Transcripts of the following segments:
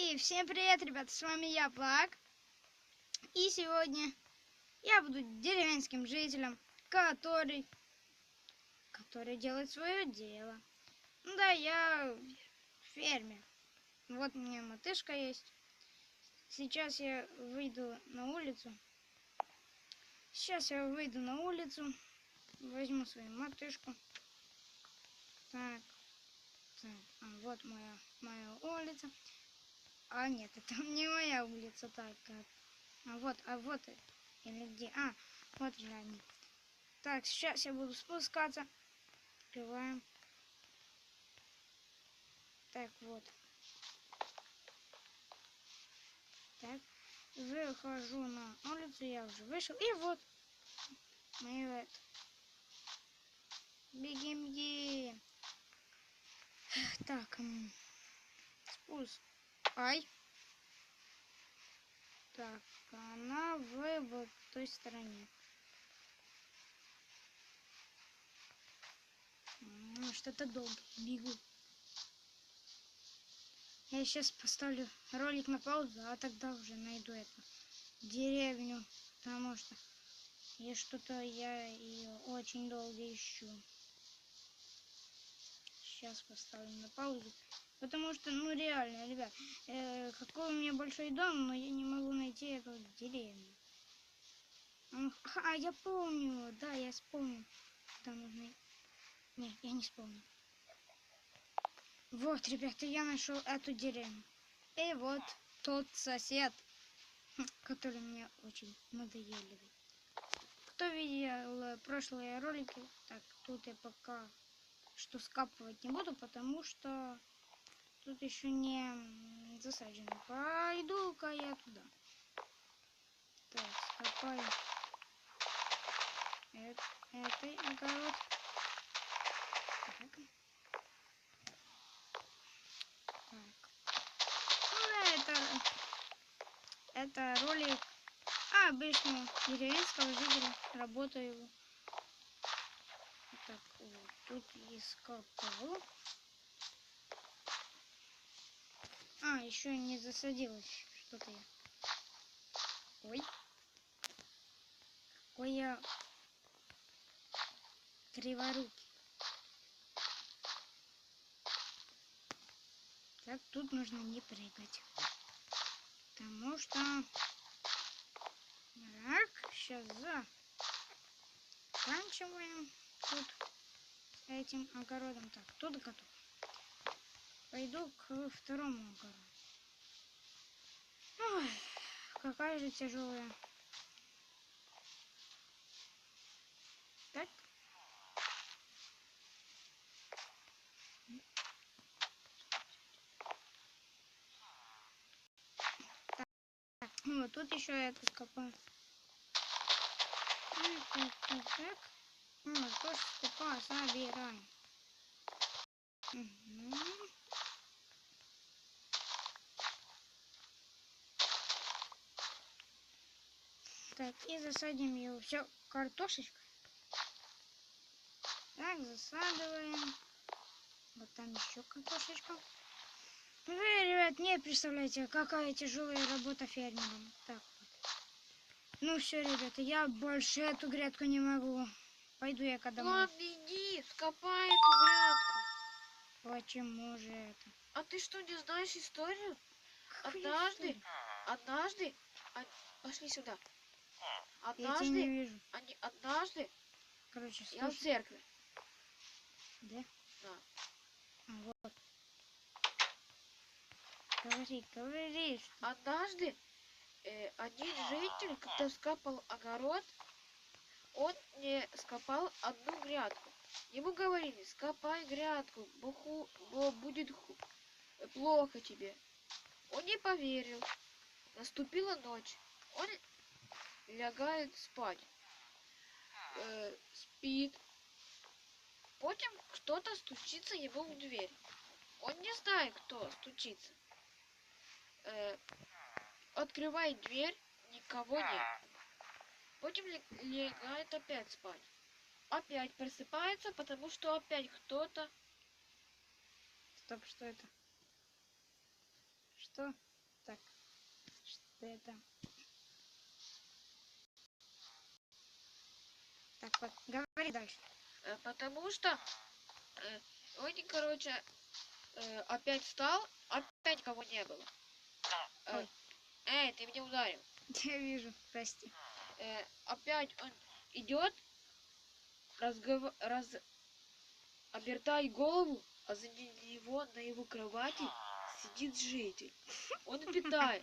И всем привет, ребята, с вами я, Плак. И сегодня я буду деревенским жителем, который делает свое дело. Ну да, я фермер. Вот у меня мотышка есть. Сейчас я выйду на улицу. Возьму свою мотышку. Так, вот моя улица. А нет, это не моя улица, так. А вот или где? Вот же они. Так, сейчас я буду спускаться. Открываем. Так, вот. Так, выхожу на улицу, я уже вышел. И вот. Беги. Так, спуск. Так, она в вот той стороне. Что-то долго бегу. Я сейчас поставлю ролик на паузу, а тогда уже найду эту деревню, потому что я ее очень долго ищу. Сейчас поставлю на паузу, потому что, реально, ребят, какой у меня большой дом, но я не могу найти эту деревню. Я помню, да, я вспомнил. Там нужно... Нет, я не вспомнил. Вот, ребята, я нашел эту деревню. И вот тот сосед, который мне очень надоели. Кто видел прошлые ролики, так, тут я пока что скапывать не буду, потому что тут еще не засаджено. Пойду-ка я туда. Так, скопаю этой огород. Так. Это ролик обычного деревенского жителя. Работаю его. Так, вот тут и скопал. Еще не засадилось что-то я. Ой. Какой я криворукий. Так, тут нужно не прыгать. Потому что... Так, сейчас заканчиваем тут с этим огородом. Так, тут готов. Пойду к второму огороду. Ой, какая же тяжелая. Так. Так, вот тут еще это скопаю. Так. Тоже скопаю, собираем. Угу. Так, и засадим его все картошечкой. Так, засадываем. Вот там еще картошечка. Вы, ребят, не представляете, какая тяжелая работа фермером. Так вот. Ну все, ребята, я больше эту грядку не могу. Пойду я когда Влад, иди, скопай эту грядку. Почему же это? А ты что, не знаешь историю? Какую Однажды, пошли сюда. Я тебя не вижу. Однажды, Короче, слушай. я в церкви. Да? Да. Вот. Говори. Однажды один житель, когда скапал огород, он не скопал одну грядку. Ему говорили, скопай грядку, будет плохо тебе. Он не поверил. Наступила ночь. Он лягает спать. Спит. Потом кто-то стучится ему в дверь. Он не знает, кто стучится. Открывает дверь, никого нет. Потом лягает опять спать. Опять просыпается, потому что опять кто-то... Стоп, что это? Что? Так, что это? Так, вот, говори дальше. Потому что он, короче, опять встал, опять кого не было. Ой. Эй, ты меня ударил. Я вижу, прости. Опять он идет, обертает голову, а за него на его кровати сидит житель. Он питает.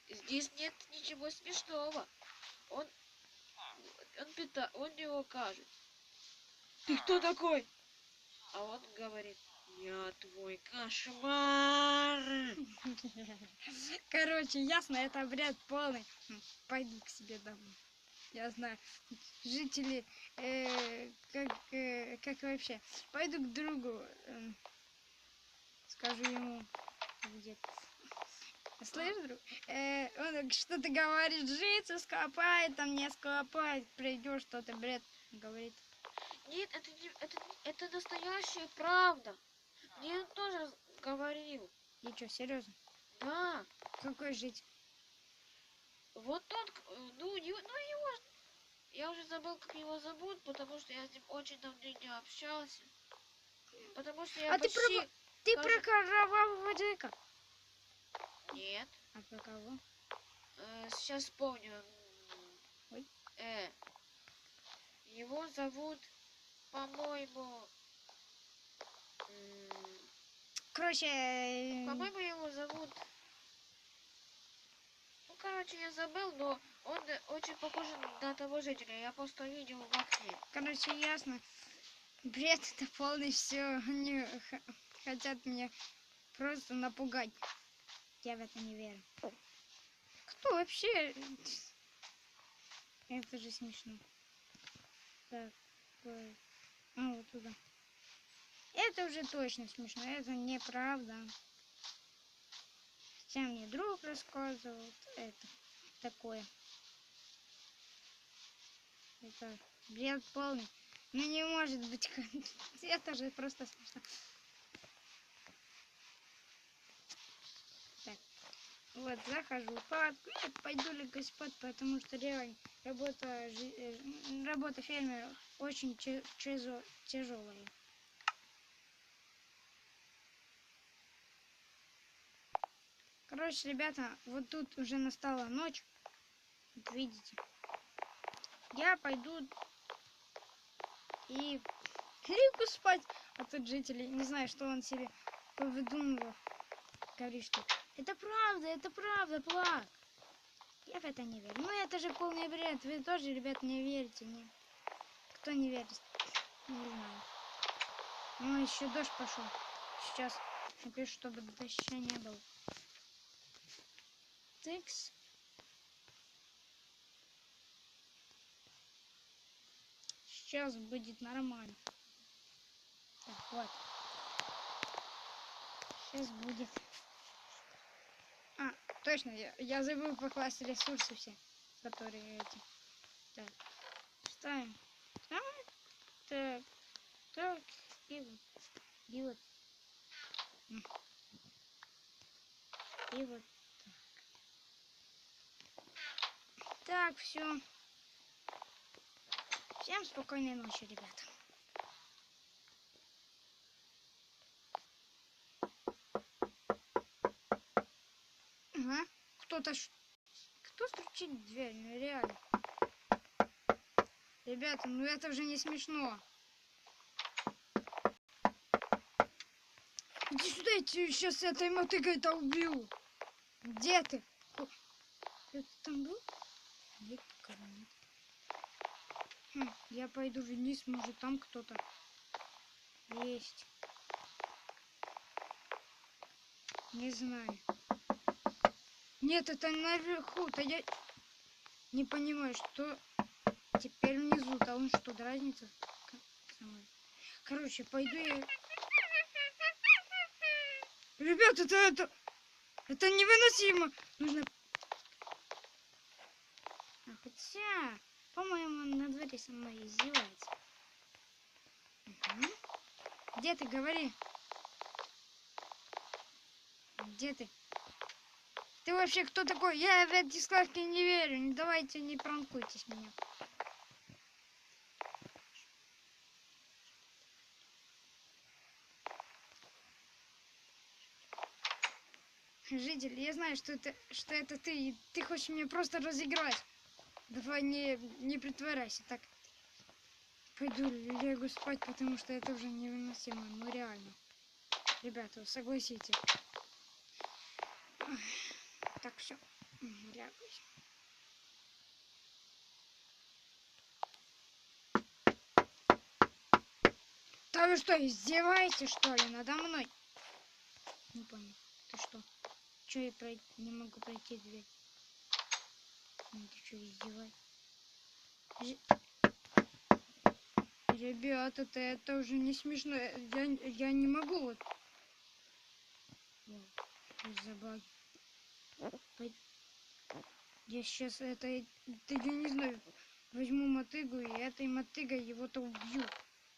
Здесь нет ничего смешного. Он его кажет. Ты кто такой? А он говорит, я твой кошмар. Короче, ясно, это бред полный. Пойду к себе домой. Я знаю, жители, как вообще. Пойду к другу, скажу ему, где. Слышь, друг, он что-то говорит, житься скопает, там не скопает, придешь, что-то бред говорит. Нет, это настоящая правда. Мне он тоже говорил. И что, серьезно? Да. Какой жить? Вот тот, его, я уже забыл, как его зовут, потому что я с ним очень давно не общался. Потому что я почти... Ты про кровавого Джека? Нет. А про кого? Сейчас вспомню. Ой. Его зовут, по-моему... Короче... По-моему, его зовут... Ну, короче, я забыл, но он очень похож на того жителя. Я просто видел в окне. Короче, ясно. Бред это полный, все. Они хотят меня просто напугать. Я в это не верю. Кто вообще? Это же смешно. Так, вот туда. Это уже точно смешно. Это неправда. Хотя мне друг рассказывал. Это такое. Это бред полный. Ну не может быть. Это же просто смешно. Так. Вот, захожу в палатку и пойду лягать спать, потому что реально работа фермера очень тяжелая. Короче, ребята, вот тут уже настала ночь. Вот видите. Я пойду и лягу спать. А тут жители, не знаю, что он себе повыдумывал. Говорит, что это правда, плак. Я в это не верю. Ну это же полный бред. Вы тоже, ребят, не верите. Не. Кто не верит? Не знаю. Ну еще дождь пошел. Сейчас напишу, чтобы дождя не было. Тыкс. Сейчас будет нормально. Так, вот. Сейчас будет. А, точно, я забыл покласть ресурсы все, которые эти. Так, ставим. Так, так, и вот. И вот. И вот так. Так, все. Всем спокойной ночи, ребята. Ага. Кто стучит в дверь? Ну реально. Ребята, ну это уже не смешно. Иди сюда, я тебе сейчас этой мотыгой-то убью. Где ты? Ты там был? Нет, никого нет. Я пойду вниз, может там кто-то есть. Не знаю. Нет, это наверху-то я не понимаю, что теперь внизу-то он что, разница? Короче, пойду я... Ребята, это невыносимо. Нужно... Хотя, по-моему, он на дворе со мной издевается. Угу. Где ты, говори? Где ты? Ты вообще кто такой? Я в эти сказки не верю. Давайте не пранкуйтесь меня. Житель, я знаю, что это ты. И ты хочешь меня просто разыграть. Давай не притворяйся так. Пойду лягу спать, потому что это уже невыносимо. Ну реально. Ребята, согласитесь. Ах, так, все. Лягусь. Да вы что, издеваетесь, что ли, надо мной? Не понял. Ты что? Че я не могу пройти дверь? Ну, ты что, издеваешься? Ребята, это уже не смешно. Я не могу вот. Что за баг? Я сейчас я не знаю, возьму мотыгу и этой мотыгой его-то убью.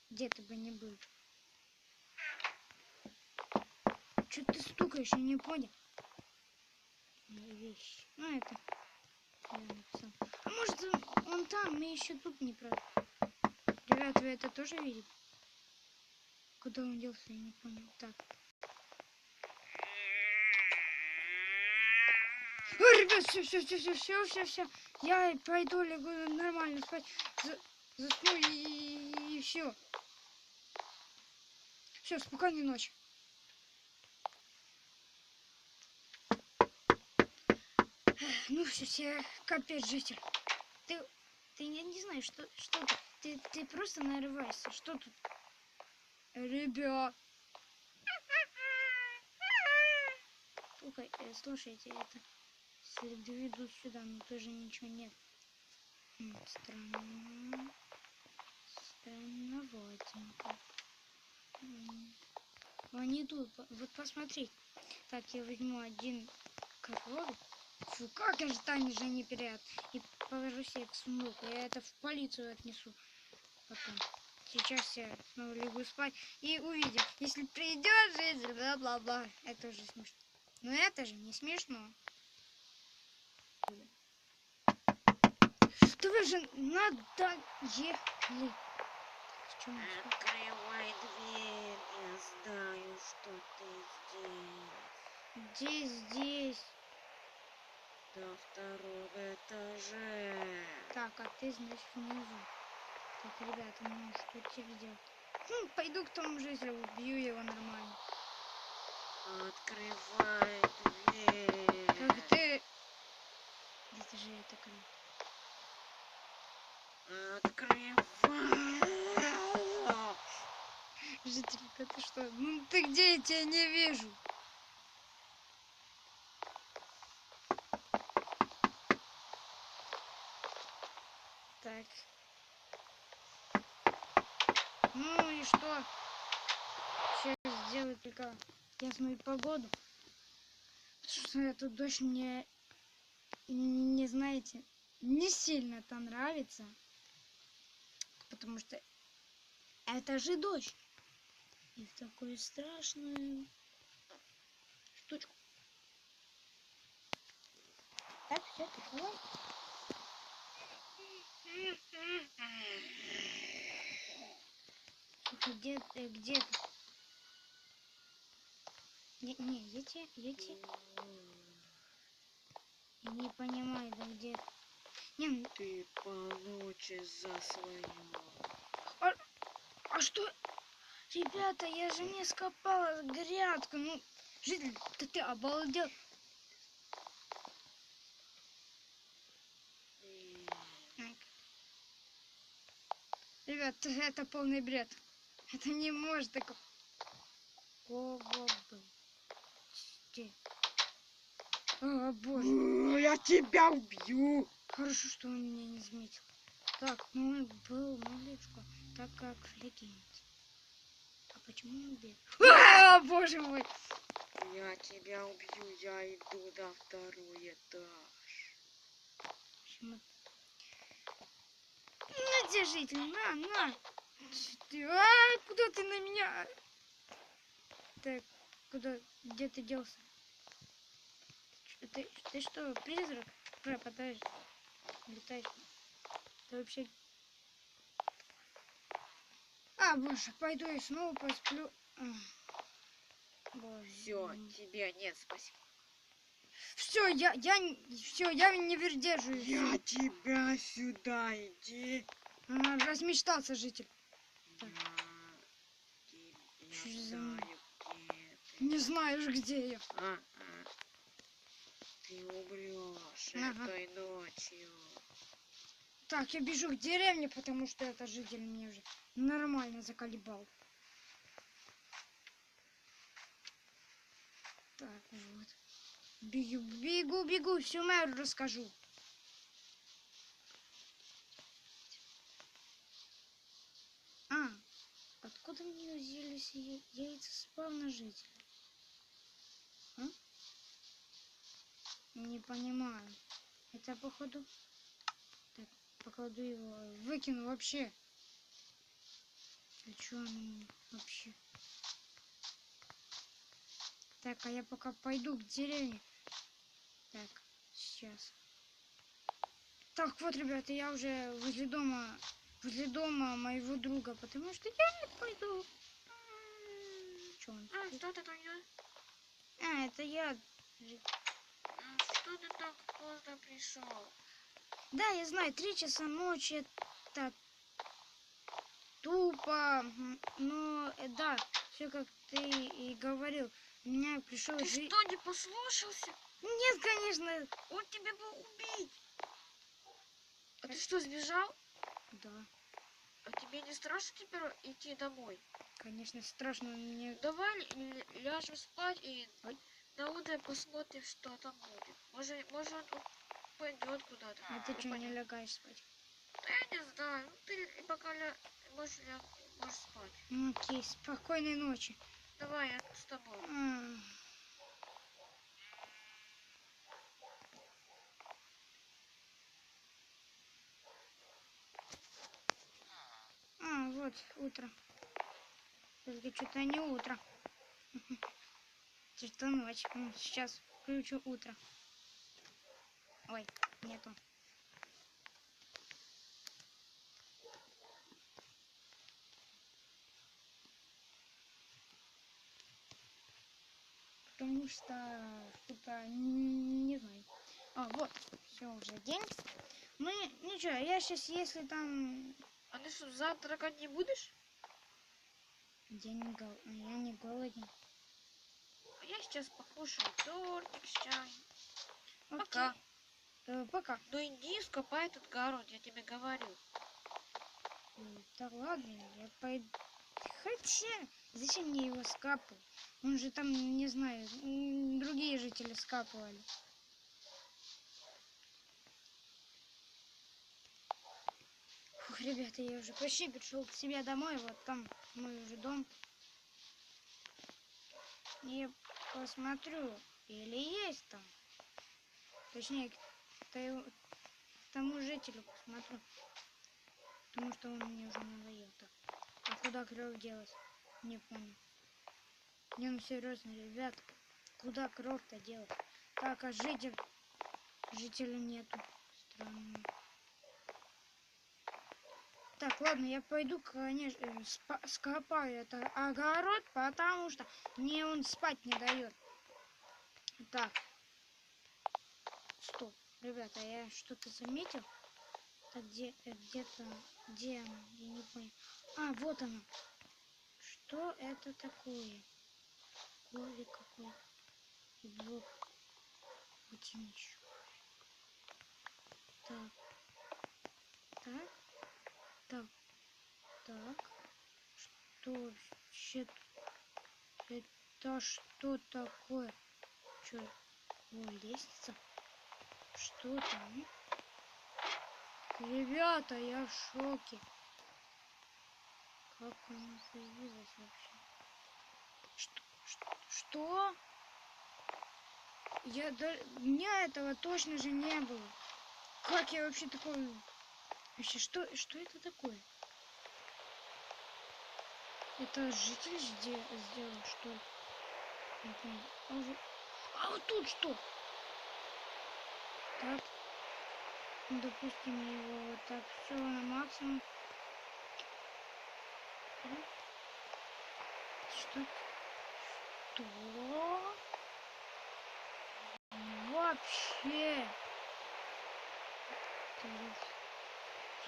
Где ты бы не был. Че ты стукаешь, я не понял. Вещи. Ну это я написал. А может он там, мы еще тут не прав. Ребят, вы это тоже видите? Куда он делся, я не понял. Так. О, ребят, все. Я пойду лягу нормально спать. Засну и все. Все, спокойной ночи. Ну все, капец, житель. Ты я не знаю, что ты просто нарываешься. Что тут? Ребят. Слушайте, это следы ведут сюда, но тоже ничего нет. Странно. Странноватенько. Они тут. Вот посмотри. Так, я возьму один корову. Фу, как же там же неприятно. И положу себе в сундук. Я это в полицию отнесу потом. Сейчас я снова лягу спать и увидим. Если придет жизнь, бла-бла-бла. Это уже смешно. Но это же не смешно. Да вы же надоели. Открывай дверь, я знаю, что ты здесь. Здесь. На втором этаже. Так, а ты, значит, внизу. Так, ребята, ну что теперь делать? Пойду к тому жителю, убью его нормально. Открывай дверь. Как ты... Это же это круто. Открывай. Житель, да ты что? Ну ты где? Я тебя не вижу. Так. Ну и что? Сейчас сделать только ясную погоду. Потому что этот дождь мне, не знаете, не сильно-то нравится. Потому что это же дождь. И в такую страшную штучку. Так, все, такое. Слушай, где ты? Не, я не понимаю, да где ты? Не, Ты получишь за свое. а что? Ребята, я же не скопала грядку. Ну, житель, да ты обалдел. Ребят, это полный бред. Это не может такого быть. О, боже. Я тебя убью. Хорошо, что он меня не заметил. Так, ну он был малышка, так как в легенде. А почему он бегает? А, боже мой! Я тебя убью, я иду на второй этаж. Почему? На, держите, на. Куда ты на меня? Так, где ты делся? Ты что, призрак? Пропадаешь? Летаешь? Ты вообще... А, боже, пойду и снова посплю. Боже. Все, тебе нет, спасибо. Все, все, я не выдерживаю. Я тебя сюда, иди. Размечтался житель. Так. Я Что за знаю, где ты. Не знаешь, где я. Ты умрешь Ага. этой ночью. Так, я бежу к деревне, потому что это житель мне уже нормально заколебал. Так, вот. Бегу, всю мэру расскажу. Откуда мне взялись яйца спавна жителя? Не понимаю. Это походу... Так, покладу его, выкину вообще. А что оно вообще? Так, а я пока пойду к деревне. Так, сейчас. Так, вот, ребята, я уже возле дома моего друга, потому что я не пойду. Что он? Что ты там делаешь? Это я. Что ты так поздно пришел? Да, я знаю, 3 часа ночи это тупо. Но, да, все как ты и говорил. У меня пришел Ты что, не послушался? Нет, конечно. Он тебя мог убить. А ты что, сбежал? Да, А тебе не страшно теперь идти домой? конечно, страшно мне. Давай ляжем спать и Ой. на утро посмотрим, что там будет. Может он пойдет куда-то. А ты что, не лягаешь спать? Да я не знаю. Ну, ты пока можешь спать. Окей, спокойной ночи. Давай, я с тобой. Вот, утро. Только что-то не утро. Что-то ночь. Сейчас включу утро. Ой, нету. Потому что что-то не знаю. Вот, все уже день. Мы, ничего, я сейчас, если там... А ты что, завтракать не будешь? Я не голоден. А я сейчас покушаю тортик с чаем. Пока. Пока. Ну иди, скопай этот огород, я тебе говорю. Да ладно, я пойду. Хотя, зачем мне его скапывать? Он же там, не знаю, другие жители скапывали. Фух, ребята, я уже почти пришел к себе домой. Вот там мой уже дом. И посмотрю, или есть там. Точнее, к тому жителю посмотрю. Потому что он мне уже надоел. Так. А куда кров делать? Не понял. Не, ну серьезно, ребят. Куда кров-то делать? Так, а жителя нету. Странно. Так, ладно, я пойду, конечно, скопаю это огород, потому что мне он спать не дает. Так. Стоп. Ребята, я что-то заметил. Так, где-то... Где она? Я не понял. Вот она. Что это такое? Коврик какой-то. И блок. Ботиночек. Так. Так. Так. Так. Что вообще? Это что такое? Что? Лестница? Что там? Ребята, я в шоке. Как она появилась вообще? Что? У меня этого точно же не было. Как я вообще такой... Вообще, что это такое? Это житель сделал, что ли? Не понял. А вот тут что? Так. Ну, допустим, его вот так все на максимум. Что? Что? Вообще.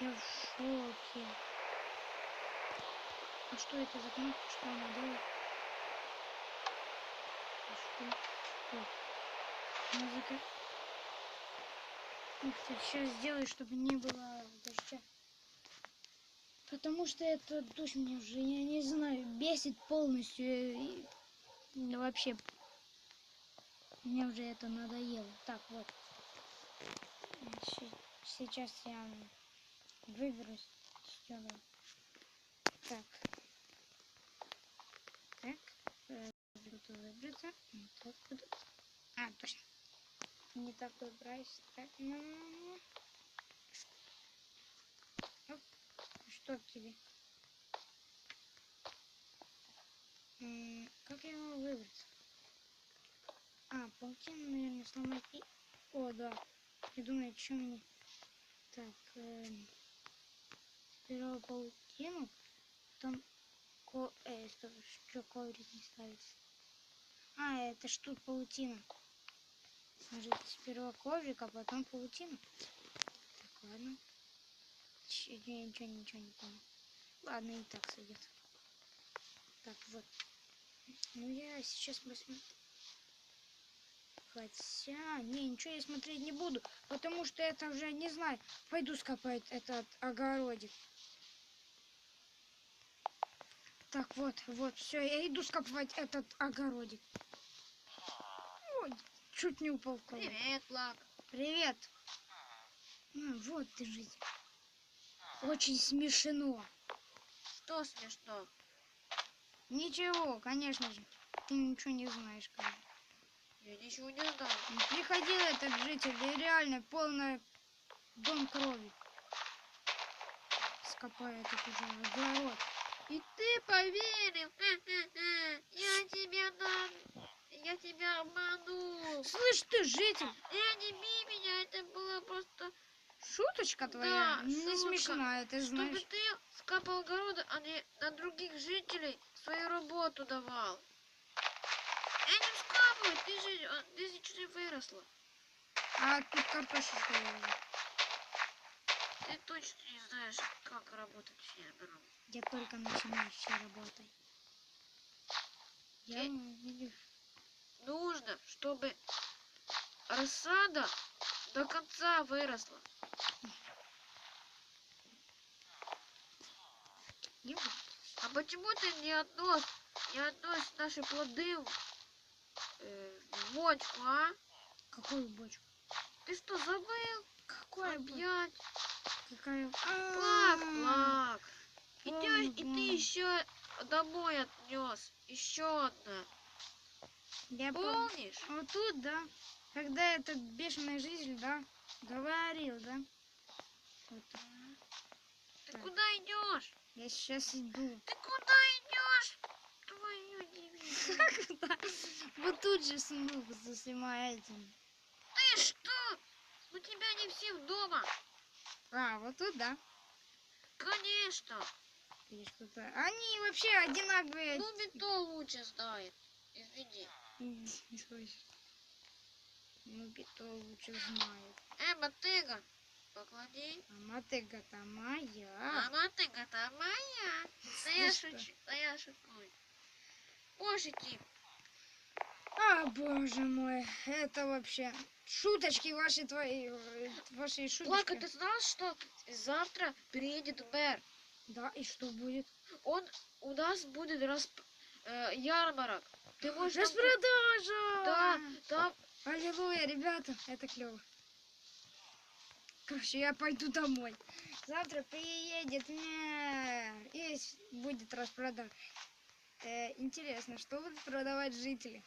Я в шоке. А что это за кнопка? Что она делает? Что? Музыка. Ух ты, сейчас сделаю, чтобы не было дождя. Потому что этот дождь мне уже, я не знаю, бесит полностью. И вообще, мне уже это надоело. Так, вот. Сейчас я выберусь сюда. Так. Так. Тут выбраться. Так, куда? А, точно. Не так выбраюсь. Так, ну. Оп. Что тебе? Как я могу выбраться? А, паутину, наверное, сломать и... О, да. Я думаю, что мне... Так, сперва паутину, потом... Стоп, что коврик не ставится? А, это ж тут паутина. Может, сперва коврик, а потом паутина? Так, ладно. Ничего не понял. Ладно, и так сойдет. Так, вот. Ну, я сейчас посмотрю. Хотя, не, ничего я смотреть не буду, потому что это уже не знаю. Пойду скопать этот огородик. Так, вот, все, я иду скопать этот огородик. Ой, чуть не упал в колодец. Привет, Лак. Привет. Вот ты жизнь. Очень смешно. Что смешно? Ничего, конечно же. Ты ничего не знаешь, как. Я ничего не знаю. Приходил этот житель, и реально полный дом крови. Скопает этот уже огород. И ты поверил? Я тебя обманул. Слышь ты, житель, Не бей меня, это было просто... шуточка твоя? Да, Не шутка. смешная, ты Чтобы знаешь. ты скапал огороды, а не на других жителей свою работу давал. Я не вскапывай, ты же чуть не выросла. А тут картошечка лежит. Ты точно не знаешь, как работать фермером. Я только начинающая работой. Я видишь. Нужно, чтобы рассада до конца выросла. А почему ты не относишь наши плоды в бочку, а? Какую бочку? Ты что, забыл? Какая бочка? Опять? Какая? Плак. И Помню, ты помню. еще домой отнес. Еще одна. Я Помнишь? Вот тут, да. Когда этот бешеный житель, да, говорил, да. Вот так. Ты Так. куда идешь? Я сейчас иду. Ты куда идешь? Твою дивизию. Вот тут же сундук за этим. Ты что? У тебя не все дома. А, вот тут, да. Конечно. Или что-то. Они вообще одинаковые. Ну, Бето лучше знает. Извини. Не слышишь. Ну, Бето лучше знает. Мотыга, поклади. А мотыга-то моя. Мотыга-то моя. Да я шучу, да я шучу. Можешь идти. А, боже мой, это вообще шуточки ваши твои, ваши шуточки. Плака, ты знал, что завтра приедет мэр? Да, и что будет? У нас будет ярмарок. Ты можешь там... Распродажа! Да, там... Аллилуйя, ребята, это клево. Короче, я пойду домой. Завтра приедет мэр, и будет распродажа. Интересно, что будут продавать жители?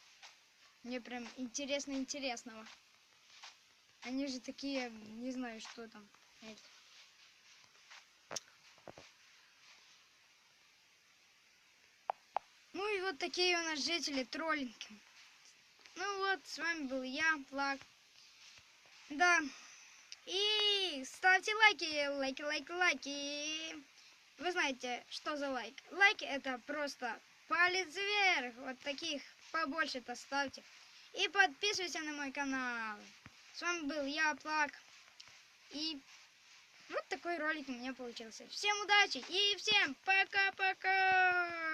Мне прям интересно интересного. Они же такие, не знаю, что там. Ну и вот такие у нас жители троллинги. Ну вот, с вами был я, Плак. Да. И ставьте лайки, лайки, лайки, лайки. Вы знаете, что за лайк? Лайк это просто палец вверх. Вот таких побольше-то ставьте. И подписывайся на мой канал. С вами был я, Плак. И вот такой ролик у меня получился. Всем удачи и всем пока-пока!